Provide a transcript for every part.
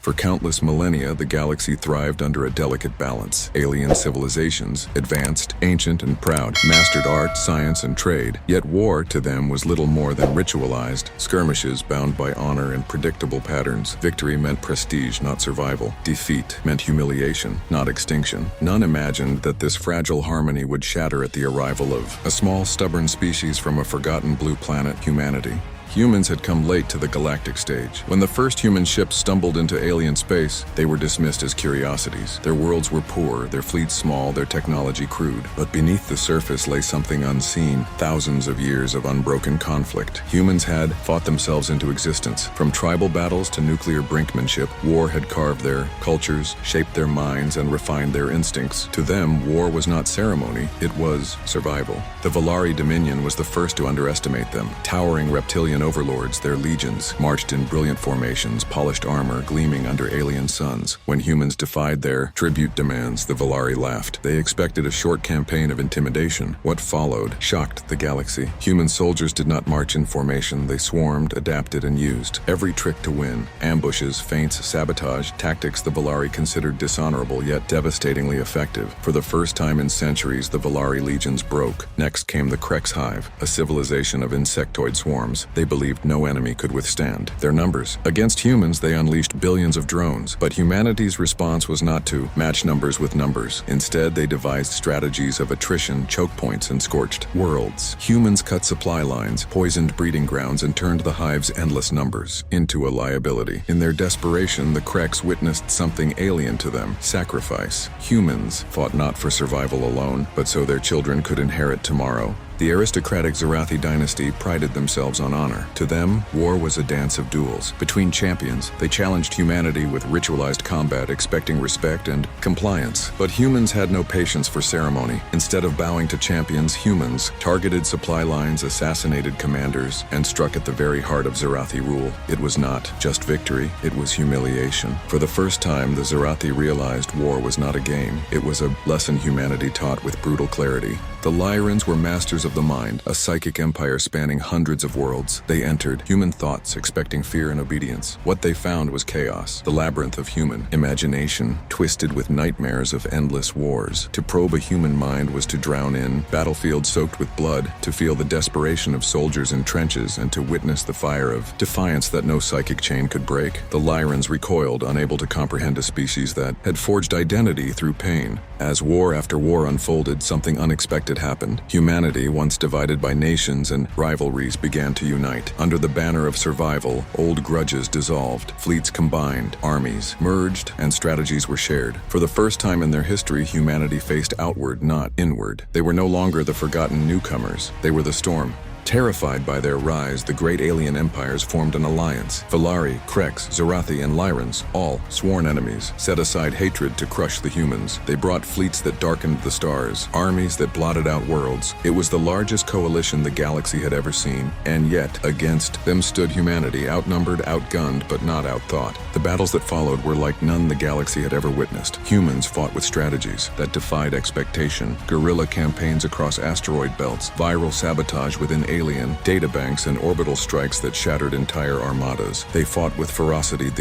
For countless millennia, the galaxy thrived under a delicate balance. Alien civilizations, advanced, ancient, and proud, mastered art, science, and trade. Yet war, to them, was little more than ritualized skirmishes bound by honor and predictable patterns. Victory meant prestige, not survival. Defeat meant humiliation, not extinction. None imagined that this fragile harmony would shatter at the arrival of a small, stubborn species from a forgotten blue planet, humanity. Humans had come late to the galactic stage. When the first human ships stumbled into alien space, they were dismissed as curiosities. Their worlds were poor, their fleets small, their technology crude. But beneath the surface lay something unseen, thousands of years of unbroken conflict. Humans had fought themselves into existence. From tribal battles to nuclear brinkmanship, war had carved their cultures, shaped their minds, and refined their instincts. To them, war was not ceremony, it was survival. The Valari Dominion was the first to underestimate them. Towering reptilian overlords, their legions, marched in brilliant formations, polished armor gleaming under alien suns. When humans defied their tribute demands, the Valari laughed. They expected a short campaign of intimidation. What followed shocked the galaxy. Human soldiers did not march in formation. They swarmed, adapted, and used every trick to win. Ambushes, feints, sabotage, tactics the Valari considered dishonorable yet devastatingly effective. For the first time in centuries, the Valari legions broke. Next came the Krex Hive, a civilization of insectoid swarms. They believed no enemy could withstand their numbers. Against humans, they unleashed billions of drones. But humanity's response was not to match numbers with numbers. Instead, they devised strategies of attrition, choke points, and scorched worlds. Humans cut supply lines, poisoned breeding grounds, and turned the hive's endless numbers into a liability. In their desperation, the Krex witnessed something alien to them: sacrifice. Humans fought not for survival alone, but so their children could inherit tomorrow. The aristocratic Zarathi dynasty prided themselves on honor. To them, war was a dance of duels. Between champions, they challenged humanity with ritualized combat, expecting respect and compliance. But humans had no patience for ceremony. Instead of bowing to champions, humans targeted supply lines, assassinated commanders, and struck at the very heart of Zarathi rule. It was not just victory, it was humiliation. For the first time, the Zarathi realized war was not a game. It was a lesson humanity taught with brutal clarity. The Lyrans were masters of the mind, a psychic empire spanning hundreds of worlds. They entered human thoughts, expecting fear and obedience. What they found was chaos, the labyrinth of human imagination, twisted with nightmares of endless wars. To probe a human mind was to drown in battlefields soaked with blood, to feel the desperation of soldiers in trenches, and to witness the fire of defiance that no psychic chain could break. The Lyrans recoiled, unable to comprehend a species that had forged identity through pain. As war after war unfolded, something unexpected happened. Humanity, once divided by nations and rivalries, began to unite. Under the banner of survival, old grudges dissolved, fleets combined, armies merged, and strategies were shared. For the first time in their history, humanity faced outward, not inward. They were no longer the forgotten newcomers. They were the storm. Terrified by their rise, the great alien empires formed an alliance. Valari, Krex, Zarathi, and Lyrans, all sworn enemies, set aside hatred to crush the humans. They brought fleets that darkened the stars, armies that blotted out worlds. It was the largest coalition the galaxy had ever seen, and yet, against them stood humanity, outnumbered, outgunned, but not outthought. The battles that followed were like none the galaxy had ever witnessed. Humans fought with strategies that defied expectation, guerrilla campaigns across asteroid belts, viral sabotage within alien databanks, and orbital strikes that shattered entire armadas. They fought with ferocity.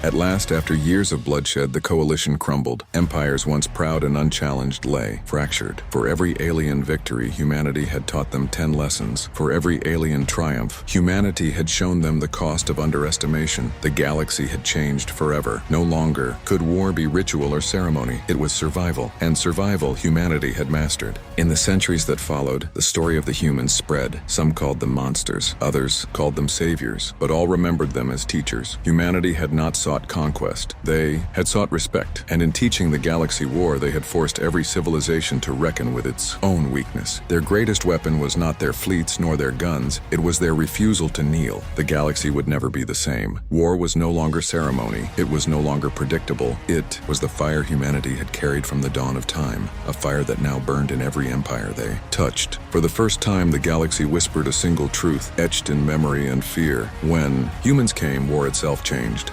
At last, after years of bloodshed, the coalition crumbled. Empires once proud and unchallenged lay fractured. For every alien victory, humanity had taught them 10 lessons. For every alien triumph, humanity had shown them the cost of underestimation. The galaxy had changed forever. No longer could war be ritual or ceremony. It was survival, and survival humanity had mastered. In the centuries that followed, the story of the humans spread. Some called them monsters, others called them saviors, but all remembered them as teachers. Humanity had not sought conquest. They had sought respect, and in teaching the galaxy war, they had forced every civilization to reckon with its own weakness. Their greatest weapon was not their fleets nor their guns, it was their refusal to kneel. The galaxy would never be the same. War was no longer ceremony, it was no longer predictable. It was the fire humanity had carried from the dawn of time, a fire that now burned in every empire they touched. For the first time, the galaxy whispered a single truth, etched in memory and fear. When humans came, war itself changed.